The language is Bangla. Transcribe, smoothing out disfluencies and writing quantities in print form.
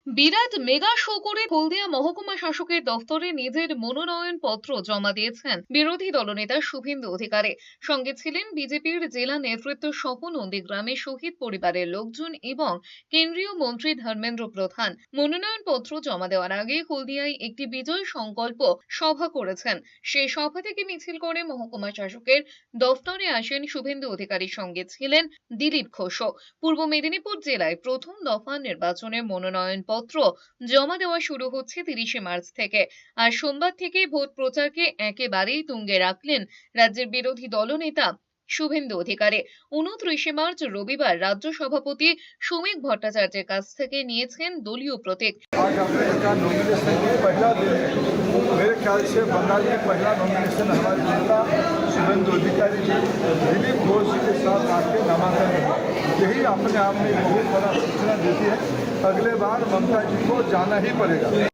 বিরাট মেগা শো করে হলদিয়া মহকুমা শাসকের দফতরে নিজের মনোনয়ন পত্র জমা দিয়েছেন বিরোধী দলনেতা শুভেন্দু অধিকারী। সঙ্গে ছিলেন বিজেপির জেলা নেতৃত্ব সহ নন্দীগ্রামে শহীদ পরিবারের লোকজন এবং কেন্দ্রীয় মন্ত্রী ধর্মেন্দ্র প্রধান। মনোনয়ন পত্র জমা দেওয়ার আগে হলদিয়ায় একটি বিজয় সংকল্প সভা করেছেন। সেই সভা থেকে মিছিল করে মহকুমা শাসকের দফতরে আসেন শুভেন্দু অধিকারীর, সঙ্গে ছিলেন দিলীপ ঘোষও। পূর্ব মেদিনীপুর জেলায় প্রথম দফা নির্বাচনে মনোনয়ন পত্র জমা দেওয়া শুরু হচ্ছে 30শে মার্চ থেকে। আর সোমবার থেকে ভোট প্রচারকে একেবারেই তুঙ্গে রাখলেন রাজ্যের বিরোধী দলনেতা শুভেন্দু অধিকারী। 29শে মার্চ রবিবার রাজ্য সভাপতি শ্রমিক ভট্টাচার্যের কাছ থেকে নিয়েছেন দলীয় প্রতীক। आज अमेरिका नॉमिनेशन की पहला दिन है। मेरे ख्याल से बंगाल में पहला नॉमिनेशन हमारे नेता शुभेंदु अधिकारी जी दिलीप घोष जी के साथ आके नामांकन है। यही अपने आप में बहुत बड़ा सूचना देती है अगले बार ममता जी को जाना ही पड़ेगा।